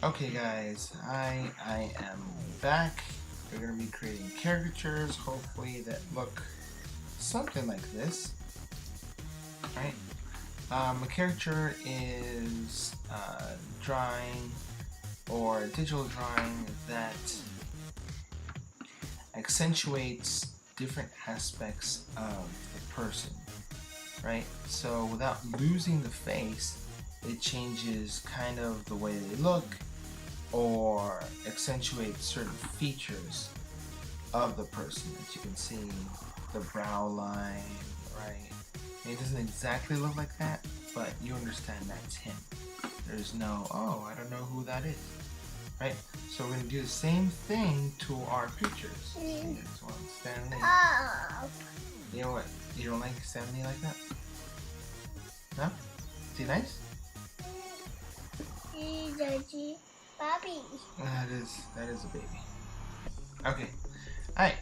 Okay guys, I am back. We're going to be creating caricatures, hopefully that look something like this. Right? A caricature is drawing or digital drawing that accentuates different aspects of the person. Right? So without losing the face, it changes kind of the way they look or accentuates certain features of the person. As you can see, the brow line, right? It doesn't exactly look like that, but you understand that's him. There's no, oh, I don't know who that is, right? So we're going to do the same thing to our pictures. Here's one, Stanley. You know what? You don't like Stanley like that? No? Is he nice? He's a baby. That is a baby. Okay. Alright.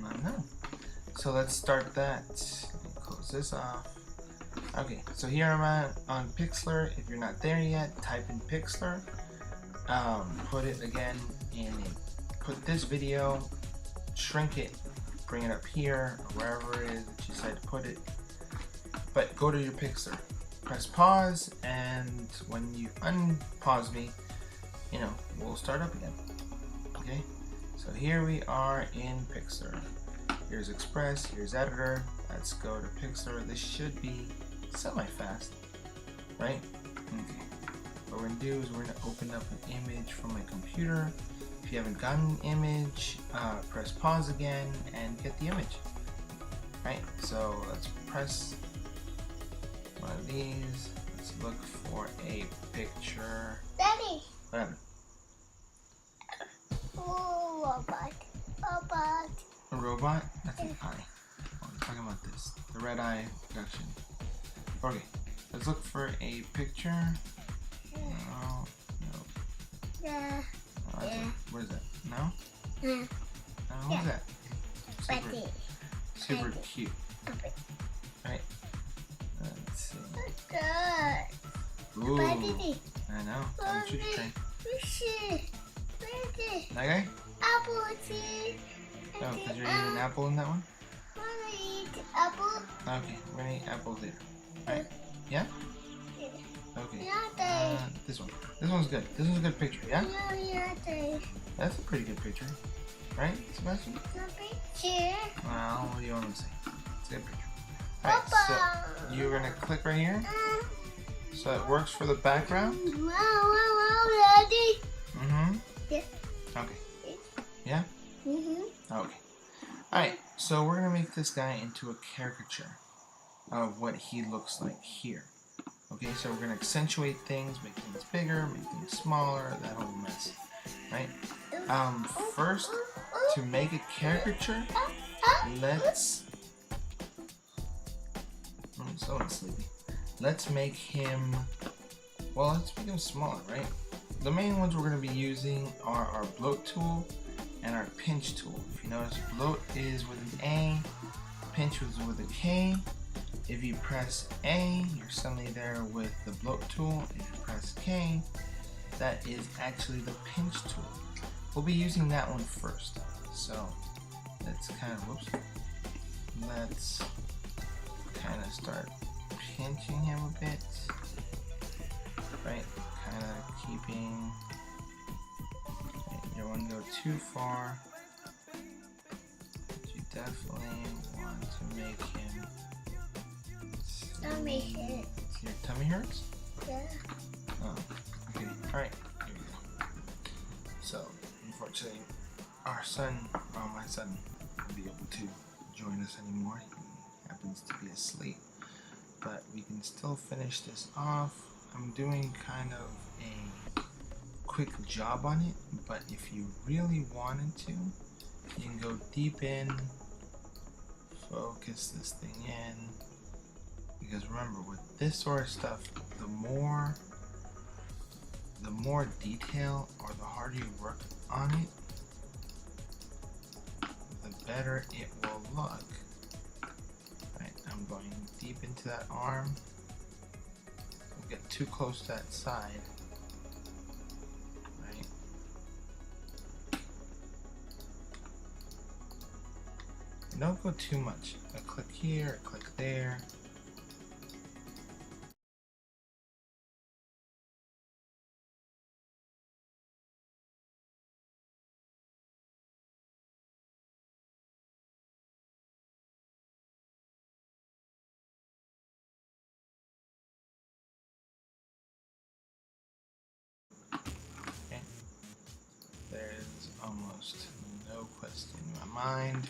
I know. So let's start that. Close this off. Okay, so here I'm at on Pixlr. If you're not there yet, type in Pixlr. Put it again in put this video, shrink it, bring it up here, or wherever it is that you decide to put it. But go to your Pixlr. Press pause, and when you unpause me, you know, we'll start up again. Okay, so here we are in Pixlr. Here's Express, here's Editor. Let's go to Pixlr. This should be semi-fast, right? Okay. What we're gonna do is we're gonna open up an image from my computer. If you haven't gotten an image, press pause again and get the image. Right? So let's press one of these. Let's look for a picture. Daddy. What happened? Oh, robot. Robot. A robot? That's an eye. Oh, I'm talking about this. The red eye production. Okay. Let's look for a picture. No. No. Yeah. Oh, Yeah. What is that? No? Yeah. What is that? Super Daddy. cute. Right? Let's see. Good. Ooh. Daddy. I know. Time to shoot train. Daddy. That guy? Apple tea. Oh, because you're eating an apple in that one? Wanna eat apple? Okay, we're gonna eat apples later. Alright. Yeah? Okay. Yeah, This one. This one's good. This one's a good picture, yeah? yeah, That's a pretty good picture. Right, Sebastian? picture. Well, what do you want to say? It's a good picture. Alright, so you're gonna click right here. So it works for the background? Wow, Daddy. Mm-hmm. Yeah. Okay. Yeah? Mm-hmm. Okay. Alright, so we're gonna make this guy into a caricature of what he looks like here. Okay, so we're gonna accentuate things, make things bigger, make things smaller, that whole mess. Right? First, to make a caricature, let's someone's sleepy. Let's make him, well, let's make him smaller, right? The main ones we're going to be using are our Bloat Tool and our Pinch Tool. If you notice, Bloat is with an A, Pinch is with a K. If you press A, you're suddenly there with the Bloat Tool. If you press K, that is actually the Pinch Tool. We'll be using that one first. So let's kind of, let's kind of start pinching him a bit. Right, kind of keeping, right, you don't want to go too far, but you definitely want to make him Tummy hurt. Your tummy hurts? Yeah. Oh, okay, alright, here we go. So, unfortunately, our son, well, my son, won't be able to join us anymore. He happens to be asleep. But we can still finish this off. I'm doing kind of a quick job on it, but if you really wanted to, you can go deep in, focus this thing in, because remember, with this sort of stuff, the more detail or the harder you work on it, the better it will look. Right, I'm going deep into that arm. Don't get too close to that side. Don't go too much. A click here, a click there. Okay. There's almost no question in my mind.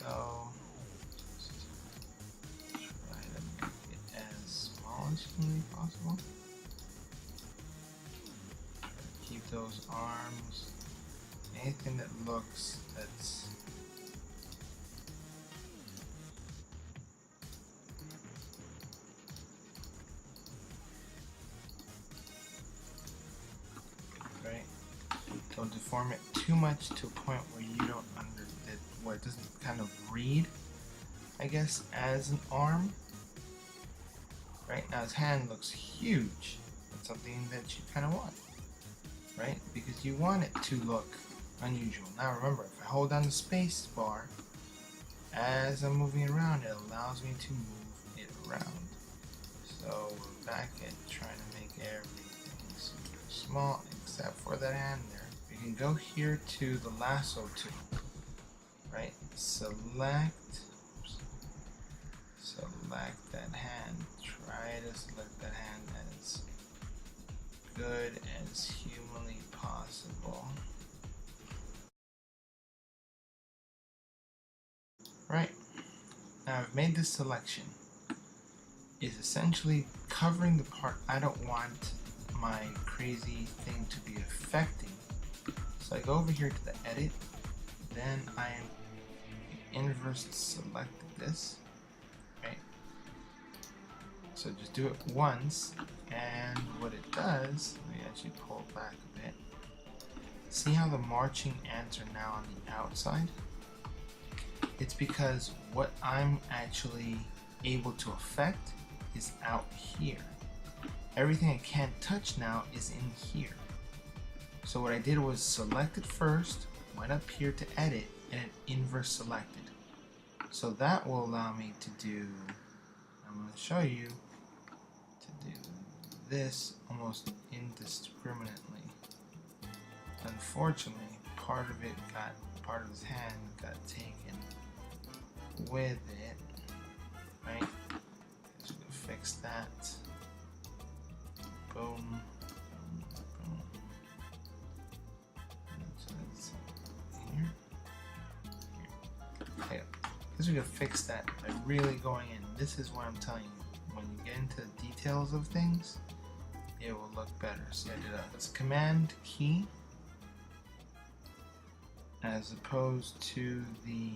So try to make it as small as humanly possible. Try to keep those arms. Anything that looks that's right. Don't deform it too much to a point where you don't where it doesn't kind of read, I guess, as an arm. Right now his hand looks huge. That's something that you kind of want, right? Because you want it to look unusual. Now remember, if I hold down the space bar as I'm moving around, it allows me to move it around. So we're back at trying to make everything super small except for that hand there. We can go here to the lasso tool, right? Select that hand. Try to select that hand as good as humanly possible. Right, now I've made this selection. Is essentially covering the part I don't want my crazy thing to be affecting. So I go over here to the edit, then I inverse select this, right? So just do it once, and what it does, let me actually pull it back a bit. See how the marching ants are now on the outside? It's because what I'm actually able to affect is out here. Everything I can't touch now is in here. So what I did was select it first, went up here to edit, and it inverse selected. So that will allow me to do, I'm going to show you, to do this almost indiscriminately. Unfortunately, part of his hand got taken with it, right? So we can fix that. Boom. Boom. So that's here. Okay. Because we can fix that by really going in. This is what I'm telling you. When you get into the details of things, it will look better. See, I did a command key as opposed to the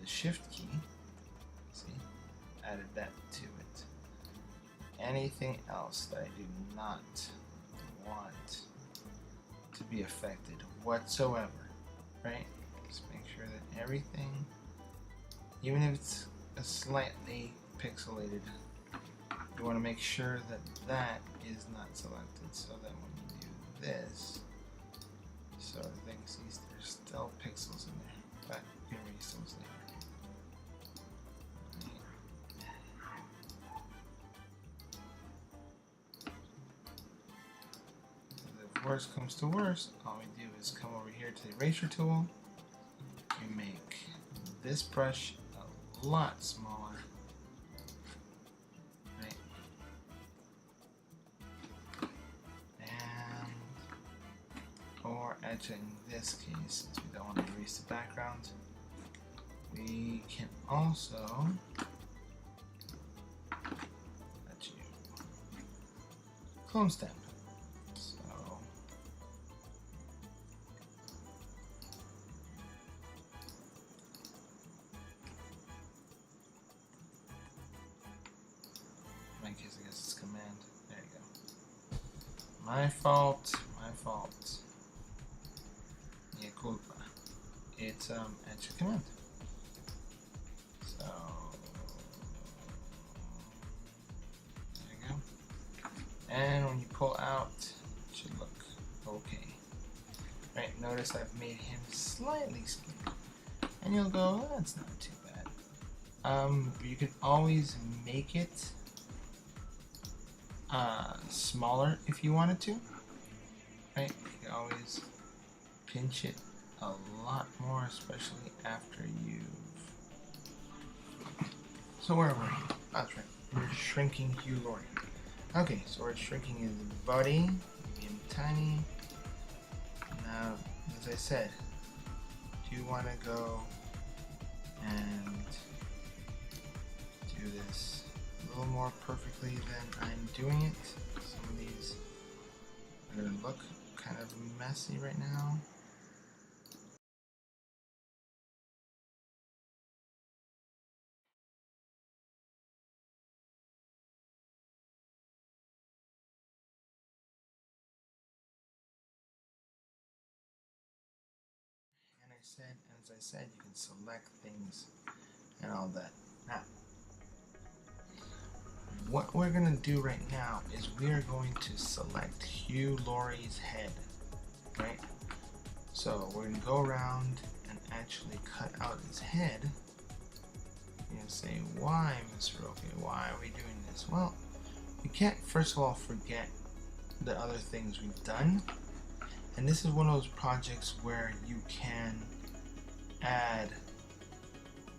shift key. See, added that to it. Anything else that I do not want to be affected whatsoever, right? Just make sure that everything, even if it's a slightly pixelated, you want to make sure that that is not selected, so that when you do this sort of thing, see, there's still pixels in there, but you can erase those later. If worst comes to worst, all we do is come over here to the eraser tool. We make this brush a lot smaller, right? And, or actually in this case, since we don't want to erase the background, we can also let you clone stamp. In case I guess it's command. There you go. My fault. My fault. Mea culpa. It's at your command. So there you go. And when you pull out, it should look okay. Right, no notice I've made him slightly skinny. And you'll go, oh, that's not too bad. You can always make it smaller if you wanted to. Right? You can always pinch it a lot more, especially after you've... So where were we? That's right. We're shrinking Hugh Laurie. Okay, so we're shrinking his body, medium tiny. Now, as I said, do you want to go and do this a little more perfectly than I'm doing it? Some of these are going to look kind of messy right now. As I said, you can select things and all that. Now, what we're going to do right now is we are going to select Hugh Laurie's head, right? So we're going to go around and actually cut out his head. You're going to say, why, Mr. Okay, why are we doing this? Well, we can't, first of all, forget the other things we've done. And this is one of those projects where you can add,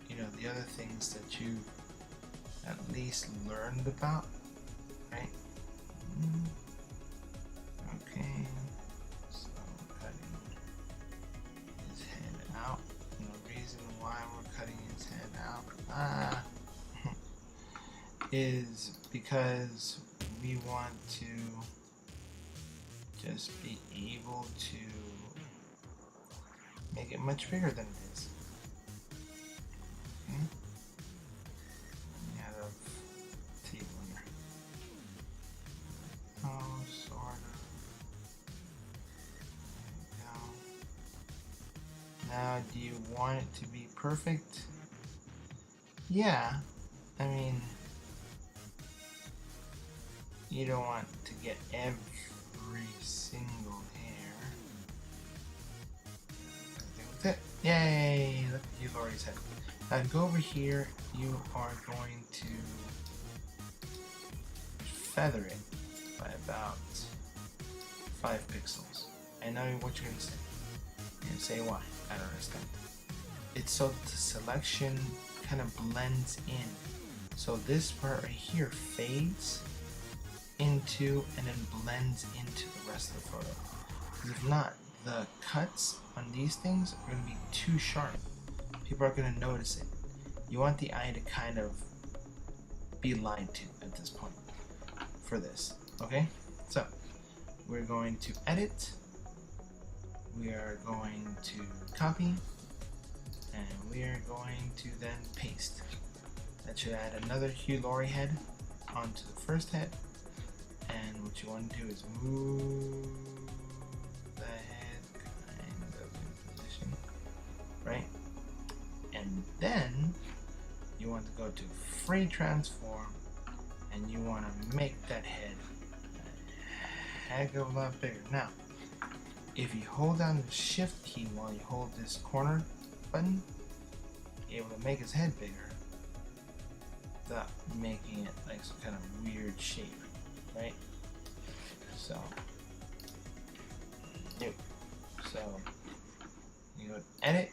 you know, the other things that you at least learned about, right? Okay, so cutting his head out. And the reason why we're cutting his head out is because we want to just be able to make it much bigger than it is. Okay. Out of table here. Oh, sort of. There we go. Now, do you want it to be perfect? Yeah. I mean, you don't want to get every single hair. With it. Yay! Look at Hugh Laurie's head. Now go over here. You are going to feather it by about 5 pixels. I know what you're going to say. You're going to say why? I don't understand. It's so that the selection kind of blends in. So this part right here fades into and then blends into the rest of the photo. Because if not, the cuts on these things are going to be too sharp. People are going to notice it. You want the eye to kind of be lied to at this point for this. Okay? So, we're going to edit. We are going to copy. And we are going to then paste. That should add another Hugh Laurie head onto the first head. And what you want to do is move the head kind of in position, right? And then you want to go to free transform and you want to make that head a heck of a lot bigger. Now, if you hold down the shift key while you hold this corner button, you're able to make his head bigger without making it like some kind of weird shape. Right? So, you go to edit,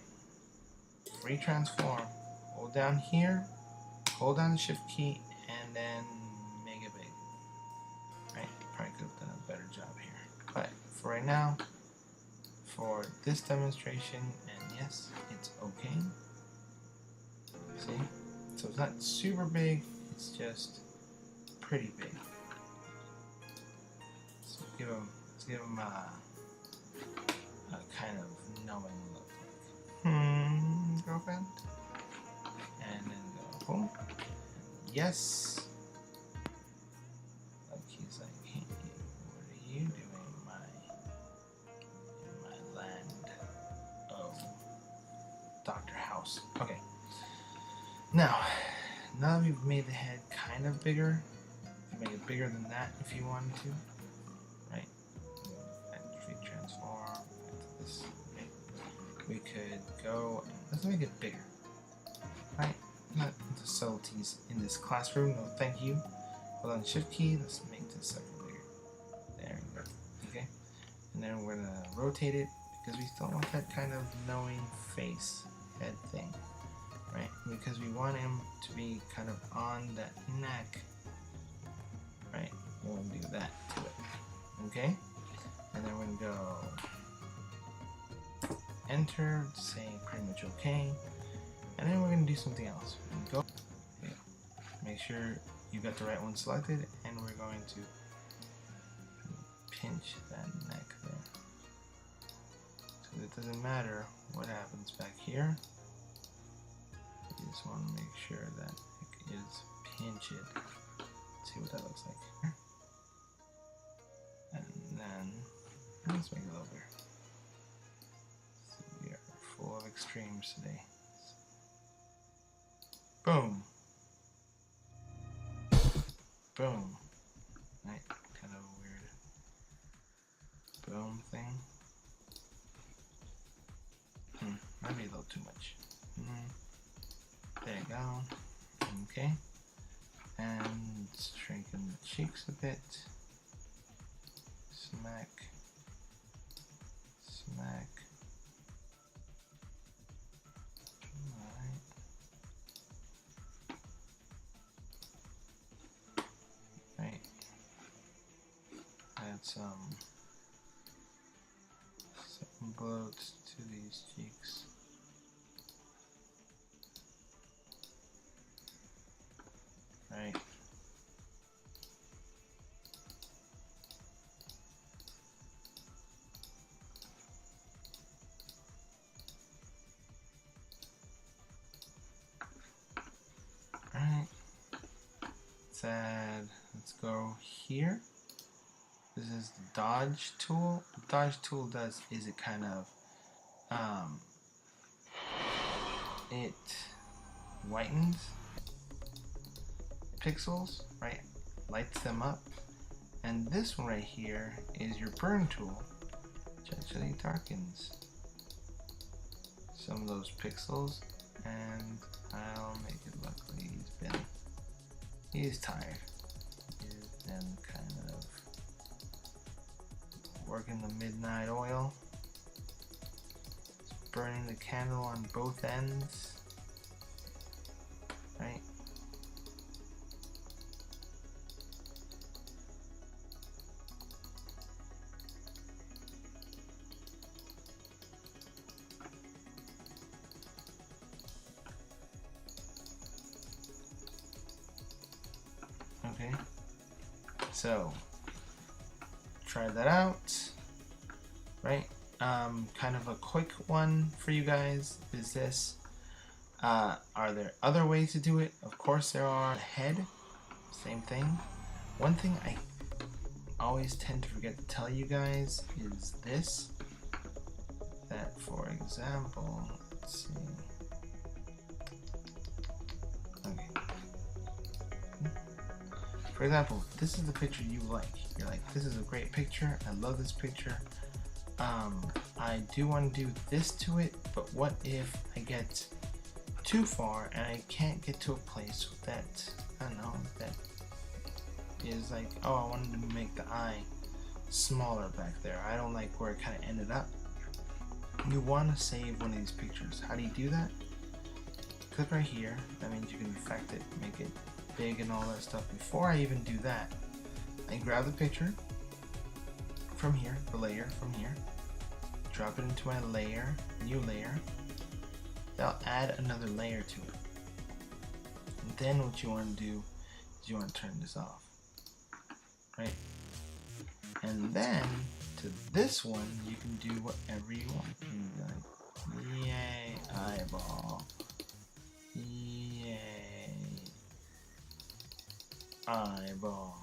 free transform, hold down here, hold down the shift key, and then make it big. Right? Probably could have done a better job here. But for right now, for this demonstration, and yes, it's okay. See? So it's not super big, it's just pretty big. Let's give him a kind of knowing look. Girlfriend? And then go boom. Yes. Like he's like, hey, what are you doing in my land of Dr. House? Okay. Now that we've made the head kind of bigger, you can make it bigger than that if you wanted to. Right? And free transform into this we could go and let's make it bigger. Right? Not the subtleties in this classroom. No, thank you. Hold on, Shift key. Let's make this like bigger. There we go. Okay. And then we're gonna rotate it because we still want that kind of knowing face head thing, right? Because we want him to be kind of on that neck, right? We'll do that to it. Okay. And then we're gonna go enter, saying pretty much okay. And then we're gonna do something else. Go. Okay. Make sure you got the right one selected, and we're going to pinch that neck there. So it doesn't matter what happens back here. You just want to make sure that it is pinch it. See what that looks like. And then let's make it a little bigger. So we are full of extremes today. Boom. Boom. Right, kind of weird boom thing. Might be a little too much. There you go. Okay. And strengthen the cheeks a bit. Smack. Smack. Alright. Right. Add some bloat to these cheeks. Right. Alright. Let's go here. This is the dodge tool. What the dodge tool does is it kind of it whitens pixels, right? Lights them up. And this one right here is your burn tool, which actually darkens some of those pixels. And I'll make it look like he's tired. He's been kind of working the midnight oil. It's burning the candle on both ends. Right? Okay, so try that out, right? Kind of a quick one for you guys is this. Are there other ways to do it? Of course there are. Head, same thing. One thing I always tend to forget to tell you guys is this. That, for example, let's see. Okay. For example, this is the picture you like. You're like, this is a great picture. I love this picture. I do want to do this to it, but what if I get too far and I can't get to a place that, I don't know, that is like, oh, I wanted to make the eye smaller back there. I don't like where it kind of ended up. You want to save one of these pictures. How do you do that? Click right here. That means you can affect it, make it big and all that stuff. Before I even do that, I grab the picture from here, the layer from here, drop it into my layer, new layer. I'll add another layer to it. And then what you want to do is you want to turn this off, right? And then to this one, you can do whatever you want. You can be like, yay, eyeball. Yay, eyeball.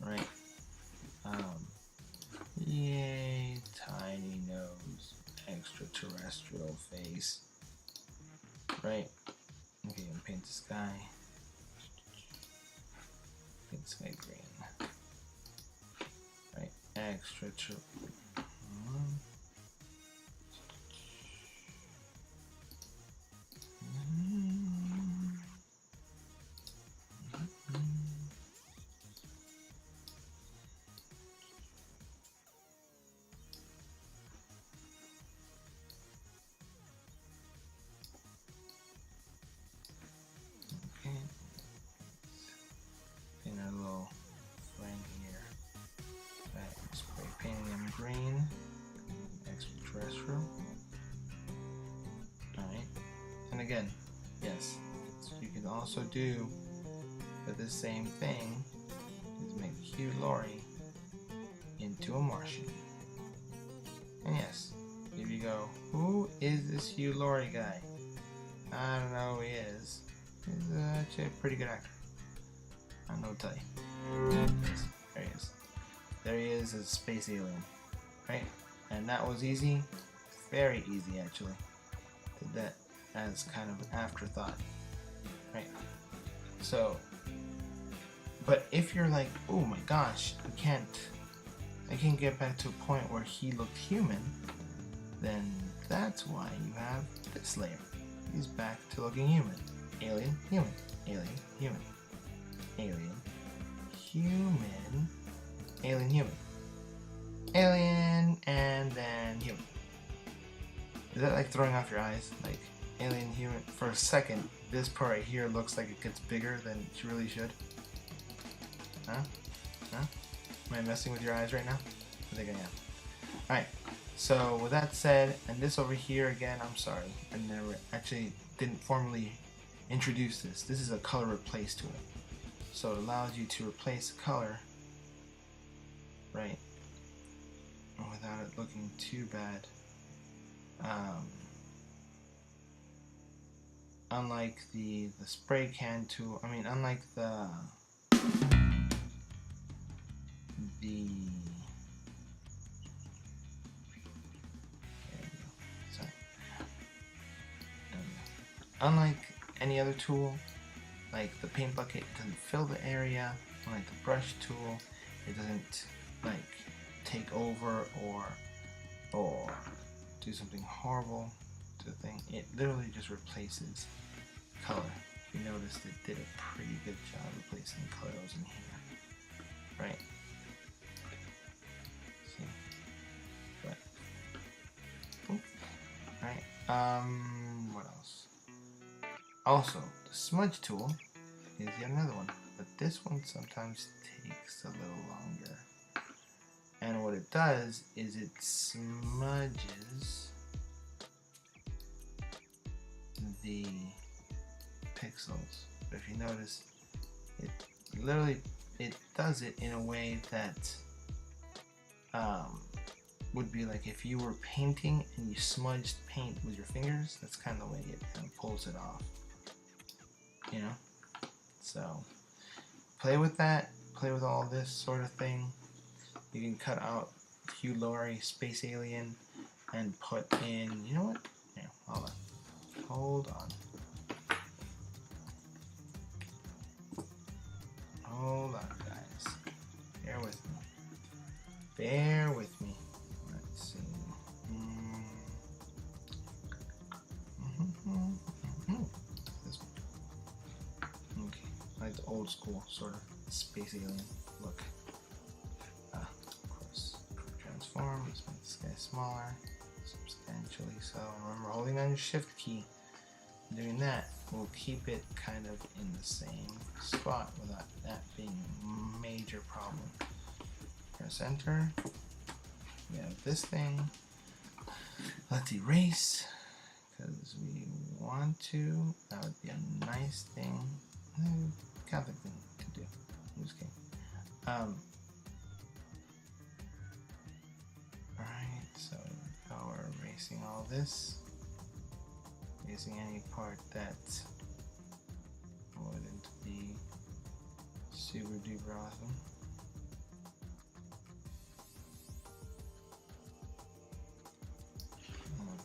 Right? Yay, tiny nose, extraterrestrial face. Right? Okay, I'm gonna paint the sky. Paint the sky green. Right? again, yes, you can also do the same thing, is make Hugh Laurie into a Martian. And yes, if you go, who is this Hugh Laurie guy? I don't know who he is. He's actually a pretty good actor. I don't know what to tell you. Yes, there he is. There he is as a space alien. Right? And that was easy. Very easy, actually. Did that as kind of an afterthought. Right? So, but if you're like, oh my gosh, I can't get back to a point where he looked human, then that's why you have this layer. He's back to looking human. Alien, human. Alien, human. Alien, human. Alien, human. Alien, and then human. Is that like throwing off your eyes? Like, alien, human. For a second, this part right here looks like it gets bigger than it really should. Huh? Huh? Am I messing with your eyes right now? I think I am. Alright, so with that said, and this over here again, I'm sorry, I never actually didn't formally introduce this. This is a color replace tool. So it allows you to replace a color, right, without it looking too bad. Unlike the spray can tool, I mean, unlike the unlike any other tool, like the paint bucket doesn't fill the area, like the brush tool, it doesn't like take over or do something horrible to the thing. It literally just replaces color. You noticed it did a pretty good job replacing color that was in here, right? See, but right. What else? Also, the smudge tool is yet another one, but this one sometimes takes a little longer. And what it does is it smudges the pixels. But if you notice, it literally does it in a way that would be like if you were painting and you smudged paint with your fingers. That's kind of the way it kind of pulls it off. You know? So play with that. Play with all this sort of thing. You can cut out Hugh Laurie, Space Alien, and put in, you know what? Here, hold on. Hold on. Hold on, guys. Bear with me. Bear with me. Let's see. This one. Okay. Like the old school sort of Space Alien look. Transform. Let's make this guy smaller, substantially so. Remember, holding on your shift key, doing that will keep it kind of in the same spot without that being a major problem. Press enter. We have this thing. Let's erase because we want to. That would be a nice thing, Catholic thing to do. I'm just kidding. Alright, so now we're erasing all this. Erasing any part that wouldn't be super duper awesome.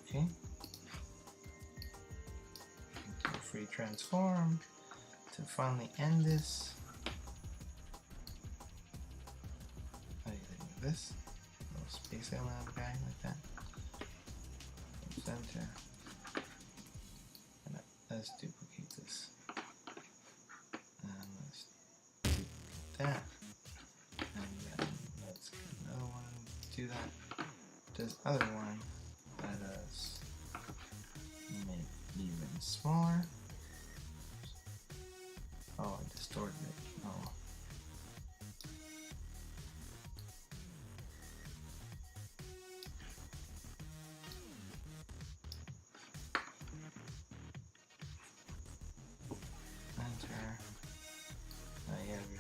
Okay. Do a free transform to finally end this. How do you think of this? Space alien guy like that. Center. And let's duplicate this. And let's duplicate that. And then let's get another one. Do that. This other one. Let us make it even smaller. Oh, I distorted it. Oh.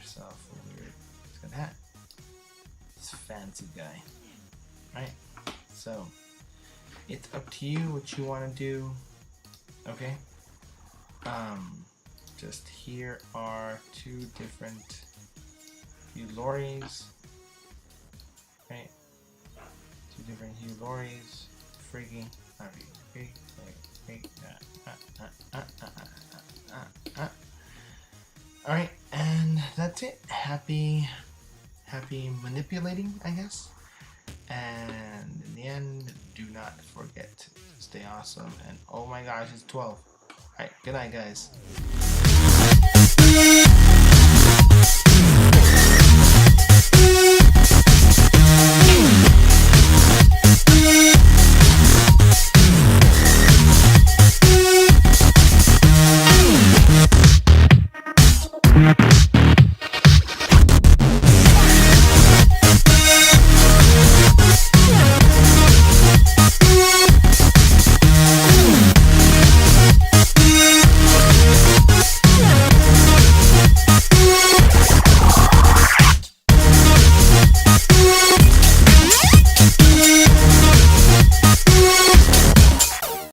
yourself a weird good hat. This fancy guy. Right? So it's up to you what you want to do. Okay? Just here are two different Hugh Laurie's. Right? Two different Hugh Laurie's. Freaking. Alright, and that's it. Happy manipulating, I guess. And in the end, do not forget to stay awesome. And oh my gosh, it's 12. Alright, good night, guys.